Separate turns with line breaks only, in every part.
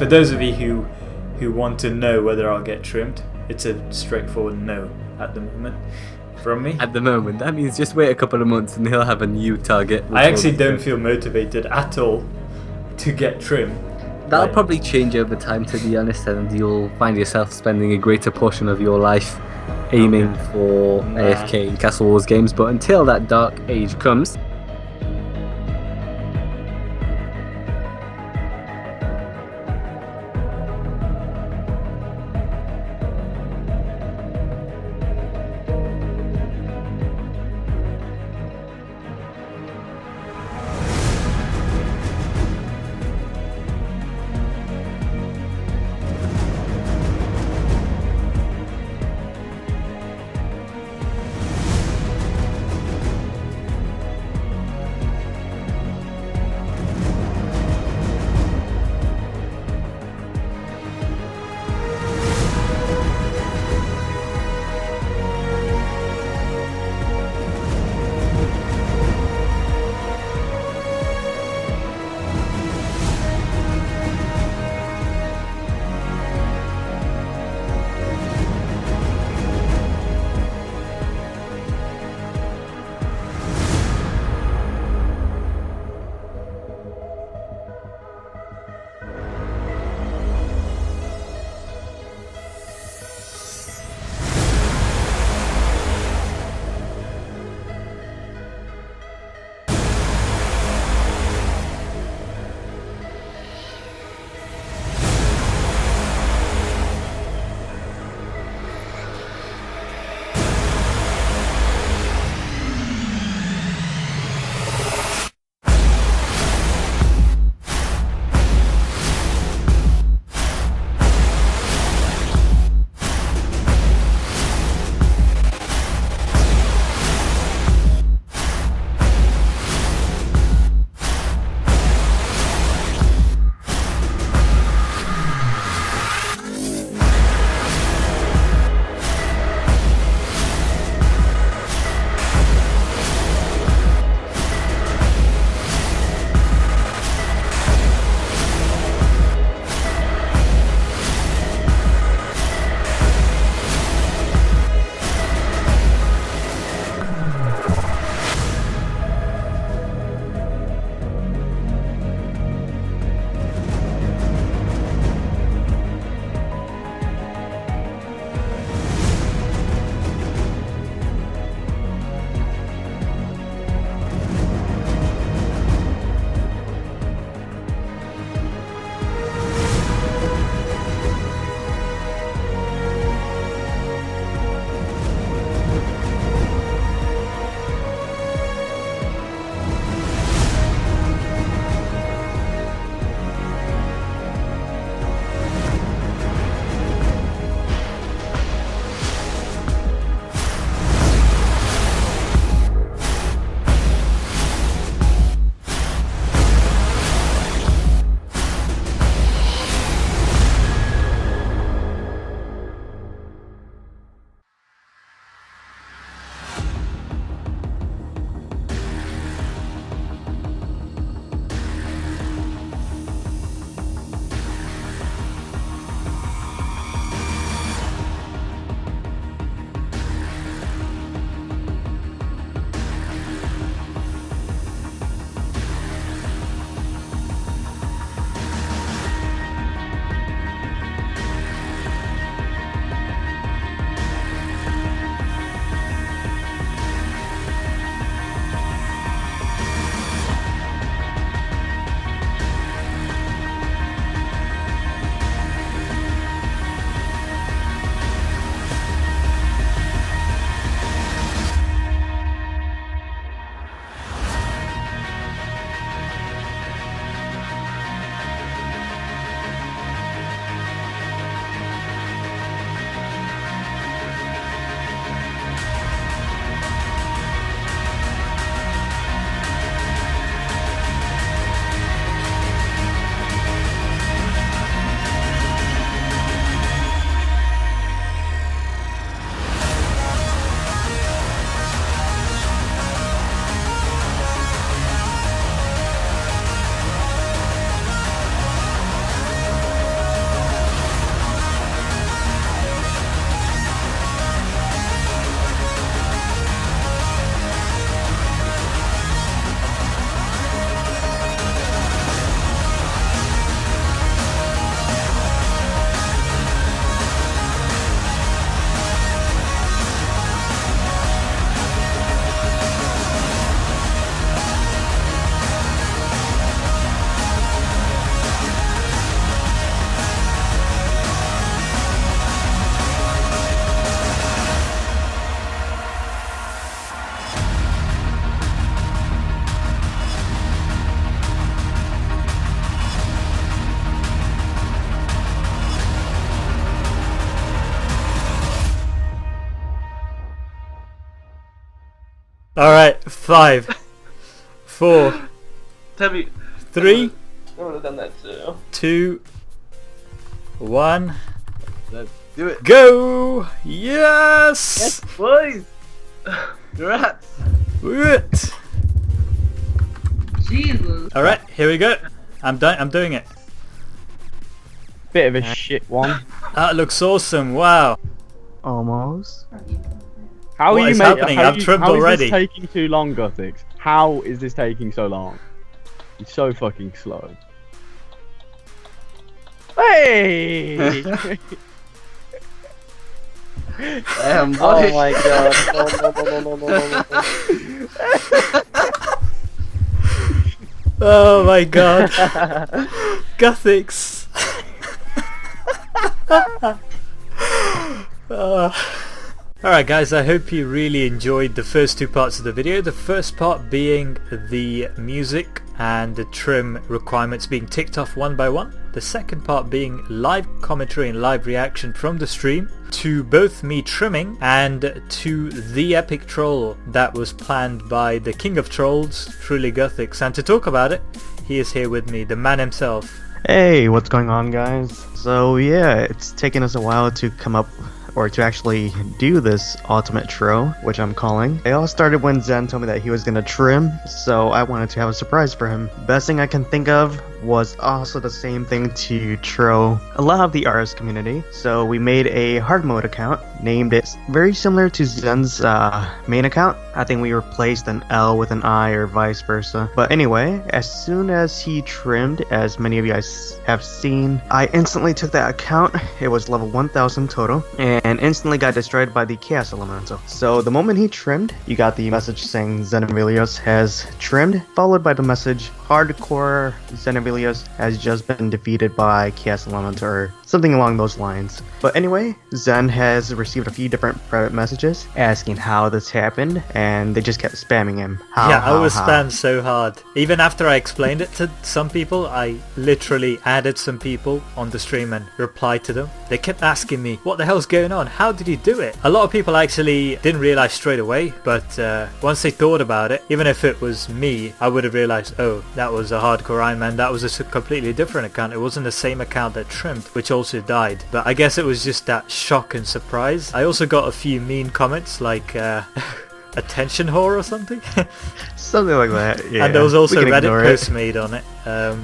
for those of you who want to know whether I'll get trimmed, it's a straightforward no at the moment from me.
At the moment, that means just wait a couple of months and he'll have a new target.
I actually don't feel motivated at all to get trimmed.
That'll probably change over time, to be honest, and you'll find yourself spending a greater portion of your life aiming for AFK in Castle Wars games. But until that dark age comes,
Alright, 5, 4,
Tell me.
3,
I would have done that too.
2, 1,
Let's do it.
go! Yes!
Boys! Rats!
Woot!
Jesus.
Alright, here we go. I'm doing it.
Bit of a shit one.
That looks awesome, wow.
Almost.
How
What
are you
is
making?
happening? I've trimmed
how
already.
is this taking too long, Guthix? How is this taking so long? It's so fucking slow. Hey!
Damn, boy.
Oh my god! No.
Oh my god. Guthix. Alright guys, I hope you really enjoyed the first two parts of the video. The first part being the music and the trim requirements being ticked off one by one. The second part being live commentary and live reaction from the stream to both me trimming and to the epic troll that was planned by the king of trolls, truly Guthix. And to talk about it, he is here with me, the man himself.
Hey, what's going on, guys? So yeah, it's taken us a while to come up or to actually do this ultimate tro, which I'm calling. It all started when Zen told me that he was gonna trim, so I wanted to have a surprise for him. Best thing I can think of was also the same thing to tro a lot of the RS community. So we made a hard mode account, named it very similar to Zen's main account. I think we replaced an L with an I or vice versa. But anyway, as soon as he trimmed, as many of you guys have seen, I instantly took that account. It was level 1000 total and instantly got destroyed by the Chaos Elemental. So the moment he trimmed, you got the message saying Xenavilios has trimmed, followed by the message Hardcore Xenavilios has just been defeated by Chaos Elemental or something along those lines. But anyway, Zen has received a few different private messages asking how this happened, and they just kept spamming him.
I was spammed so hard. Even after I explained it to some people, I literally added some people on the stream and replied to them. They kept asking me, what the hell's going on? How did you do it? A lot of people actually didn't realize straight away, but once they thought about it, even if it was me, I would have realized, oh, that was a hardcore Iron Man. That was a completely different account. It wasn't the same account that trimmed, which also died. But I guess it was just that shock and surprise. I also got a few mean comments like attention whore or something.
Something like that, yeah.
And there was also Reddit
ignore
posts made on it,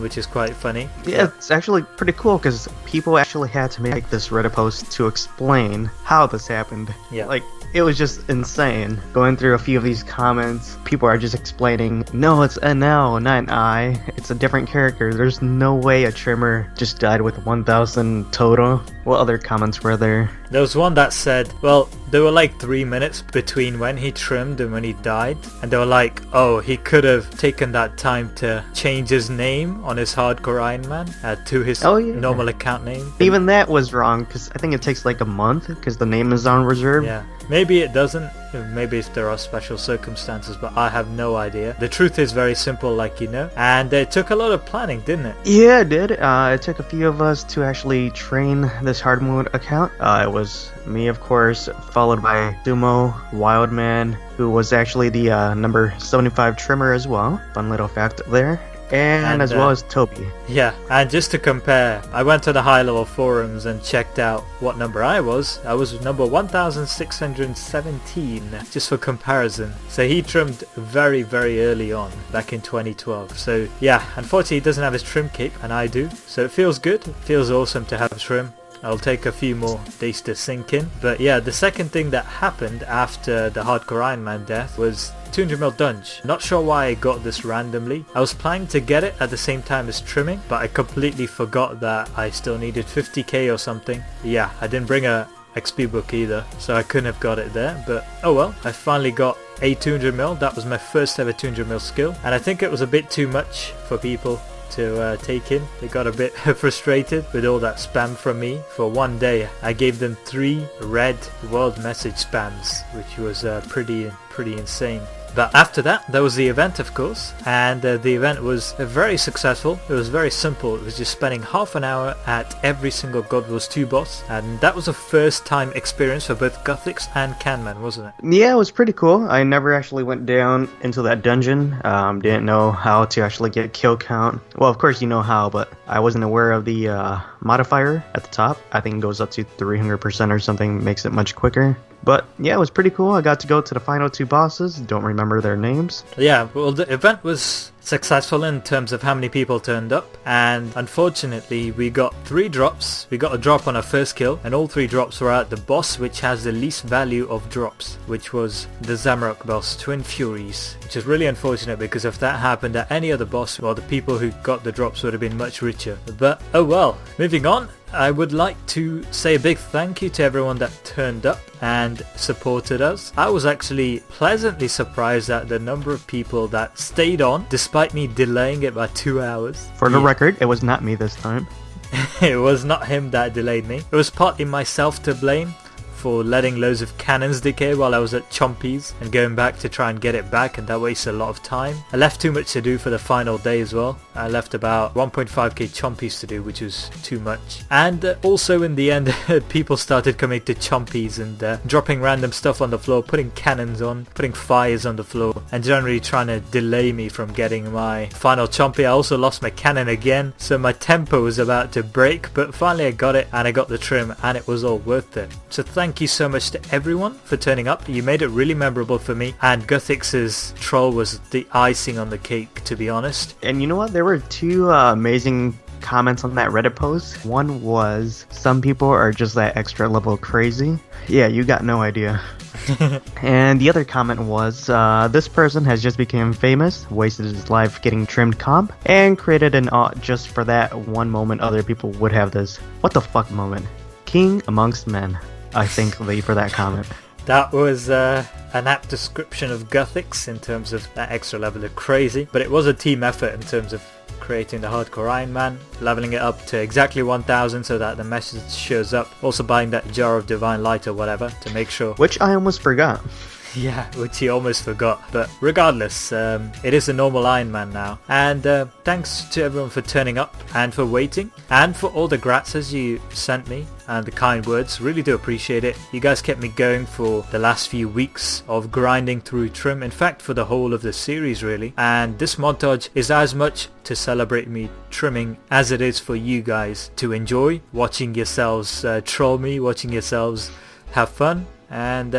which is quite funny.
Yeah, it's actually pretty cool because people actually had to make this Reddit post to explain how this happened.
Yeah.
Like, it was just insane. Going through a few of these comments, people are just explaining, no, it's NL, not an I. It's a different character. There's no way a trimmer just died with 1000 total. What other comments were there?
There was one that said, well, there were like 3 minutes between when he trimmed and when he died, and they were like, oh, he could have taken that time to change his name on his Hardcore Iron Man to his normal account name.
Even that was wrong, because I think it takes like a month, because the name is on reserve.
Yeah, maybe it doesn't, maybe if there are special circumstances, but I have no idea. The truth is very simple, like you know, and it took a lot of planning, didn't it?
Yeah, it did. It took a few of us to actually train this hard mode account. It was me, of course, followed by Sumo, Wildman, who was actually the number 75 trimmer as well. Fun little fact there. And as well as Toby.
Yeah, and just to compare, I went to the high level forums and checked out what number I was. I was number 1617, just for comparison. So he trimmed very, very early on, back in 2012. So yeah, unfortunately he doesn't have his trim cape, and I do. So it feels good, it feels awesome to have trim. I'll take a few more days to sink in. But yeah, the second thing that happened after the Hardcore Iron Man death was 200ml dunge. Not sure why I got this randomly. I was planning to get it at the same time as trimming, but I completely forgot that I still needed 50k or something. Yeah, I didn't bring a XP book either, so I couldn't have got it there, but oh well, I finally got a 200ml. That was my first ever 200ml skill, and I think it was a bit too much for people to take in. They got a bit frustrated with all that spam from me. For one day I gave them 3 red world message spams, which was pretty insane. But after that, there was the event, of course, and the event was very successful. It was very simple. It was just spending half an hour at every single God Wars 2 boss, and that was a first time experience for both Guthix and Canman, wasn't it?
Yeah, it was pretty cool. I never actually went down into that dungeon. Didn't know how to actually get kill count. Well, of course you know how, but I wasn't aware of the modifier at the top. I think it goes up to 300% or something, makes it much quicker. But yeah, it was pretty cool. I got to go to the final 2 bosses. Don't remember their names.
Yeah, well, the event was successful in terms of how many people turned up, and unfortunately we got 3 drops. We got a drop on our first kill, and all 3 drops were at the boss which has the least value of drops, which was the Zamorak boss, Twin Furies, which is really unfortunate, because if that happened at any other boss, well, the people who got the drops would have been much richer. But oh well. Moving on, I would like to say a big thank you to everyone that turned up and supported us. I was actually pleasantly surprised at the number of people that stayed on despite me delaying it by 2 hours.
For the record, it was not me this time.
It was not him that delayed me. It was partly myself to blame for letting loads of cannons decay while I was at Chompies and going back to try and get it back, and that wasted a lot of time. I left too much to do for the final day as well. I left about 1.5k Chompies to do, which was too much. And also in the end, people started coming to Chompies and dropping random stuff on the floor, putting cannons on, putting fires on the floor, and generally trying to delay me from getting my final Chompy. I also lost my cannon again, so my tempo was about to break, but finally I got it and I got the trim, and it was all worth it. So thank you so much to everyone for turning up. You made it really memorable for me, and Guthix's troll was the icing on the cake, to be honest.
And you know what? There were 2 amazing comments on that Reddit post. One was, some people are just that extra level crazy. Yeah, you got no idea. And the other comment was, this person has just become famous, wasted his life getting trimmed comp, and created an art just for that one moment other people would have this what the fuck moment. King amongst men. I thank Lee for that comment.
That was an apt description of Guthix in terms of that extra level of crazy, but it was a team effort in terms of creating the hardcore Iron Man, leveling it up to exactly 1000 so that the message shows up, also buying that jar of divine light or whatever to make sure.
Which I almost forgot.
Yeah, which he almost forgot. But regardless, it is a normal Iron Man now. And thanks to everyone for turning up and for waiting, and for all the gratzes you sent me and the kind words. Really do appreciate it. You guys kept me going for the last few weeks of grinding through trim. In fact, for the whole of the series really. And this montage is as much to celebrate me trimming as it is for you guys to enjoy watching yourselves troll me, watching yourselves have fun. And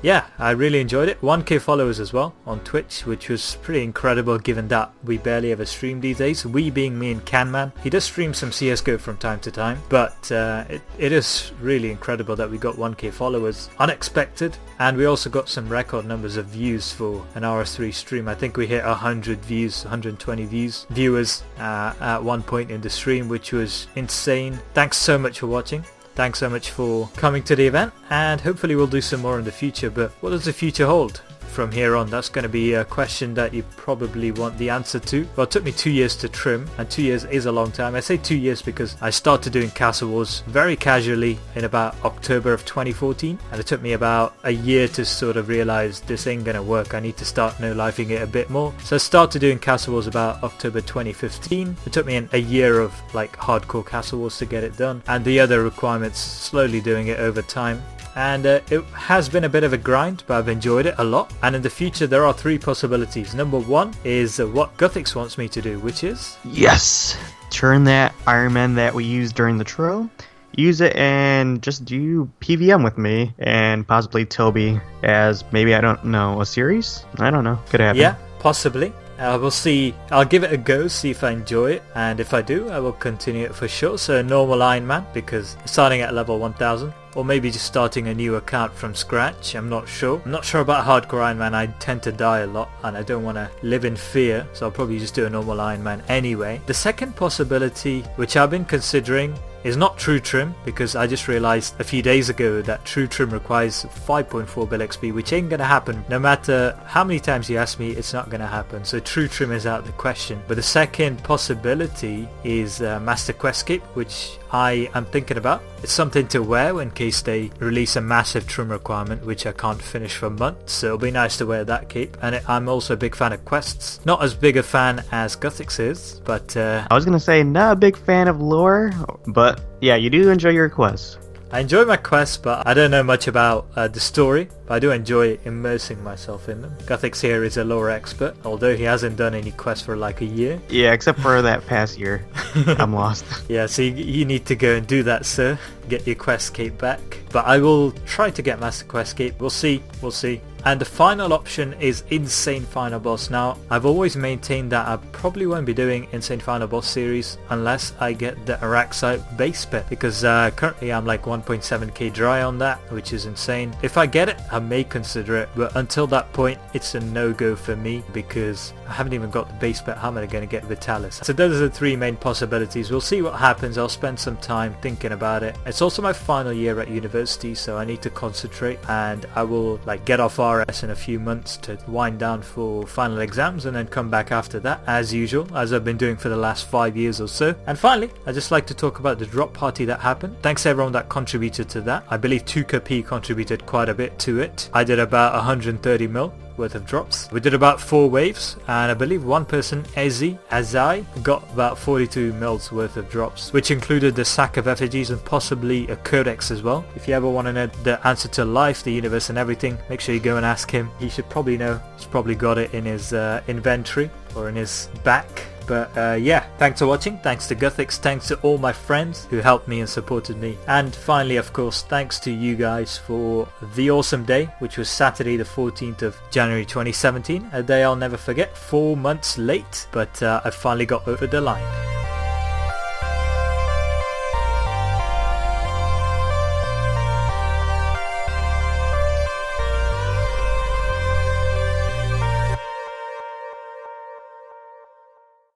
yeah, I really enjoyed it. 1k followers as well on Twitch, which was pretty incredible given that we barely ever stream these days. We being me and Canman. He does stream some CSGO from time to time, but it is really incredible that we got 1k followers. Unexpected. And we also got some record numbers of views for an RS3 stream. I think we hit 100 views, 120 viewers at one point in the stream, which was insane. Thanks so much for watching. Thanks so much for coming to the event, and hopefully we'll do some more in the future. But what does the future hold from here on? That's going to be a question that you probably want the answer to. Well, it took me 2 years to trim, and 2 years is a long time. I say 2 years because I started doing Castle Wars very casually in about October of 2014, and it took me about a year to sort of realize this ain't gonna work. I need to start no-lifing it a bit more. So I started doing Castle Wars about October 2015. It took me a year of like hardcore Castle Wars to get it done, and the other requirements slowly doing it over time. And it has been a bit of a grind, but I've enjoyed it a lot. And in the future there are 3 possibilities. Number 1 is what Guthix wants me to do, which is...
Yes! Turn that Iron Man that we used during the tro, use it and just do PVM with me and possibly Toby as maybe, I don't know, a series? I don't know. Could happen.
Yeah, possibly. We'll see. I'll give it a go, see if I enjoy it, and if I do, I will continue it for sure. So a normal Iron Man, because starting at level 1000, or maybe just starting a new account from scratch. I'm not sure. I'm not sure about hardcore Iron Man. I tend to die a lot, and I don't want to live in fear, so I'll probably just do a normal Iron Man anyway. The second possibility, which I've been considering, is not true trim, because I just realized a few days ago that true trim requires 5.4 bill XP, which ain't gonna happen. No matter how many times you ask me, it's not gonna happen. So true trim is out of the question. But the second possibility is Master Quest Cape, which I am thinking about. It's something to wear in case they release a massive trim requirement, which I can't finish for months, so it'll be nice to wear that cape. And I'm also a big fan of quests. Not as big a fan as Guthix is, but
I was gonna say, not a big fan of lore, but yeah, you do enjoy your quests.
I enjoy my quests, but I don't know much about the story, but I do enjoy immersing myself in them. Guthix here is a lore expert, although he hasn't done any quests for like a year.
Yeah, except for that past year. I'm lost.
Yeah, so you need to go and do that, sir. Get your quest cape back. But I will try to get Master Quest Cape. We'll see. And the final option is Insane Final Boss. Now, I've always maintained that I probably won't be doing Insane Final Boss series unless I get the Araxite base pet, because currently I'm like 1.7k dry on that, which is insane. If I get it, I may consider it, but until that point, it's a no-go for me, because I haven't even got the base pet. How am I going to get Vitalis? So those are the three main possibilities. We'll see what happens. I'll spend some time thinking about it. It's also my final year at university, so I need to concentrate, and I will like get off RS in a few months to wind down for final exams, and then come back after that as usual, as I've been doing for the last 5 years or so. And finally, I'd just like to talk about the drop party that happened. Thanks to everyone that contributed to that. I believe 2KP contributed quite a bit to it. I did about 130 mil worth of drops. We did about 4 waves, and I believe one person, Azai, got about 42 mils worth of drops, which included the sack of effigies and possibly a codex as well. If you ever want to know the answer to life, the universe and everything, make sure you go and ask him. He should probably know. He's probably got it in his inventory or in his back. But yeah, thanks for watching. Thanks to Guthix. Thanks to all my friends who helped me and supported me. And finally, of course, thanks to you guys for the awesome day, which was Saturday the 14th of January 2017. A day I'll never forget. 4 months late, but I finally got over the line.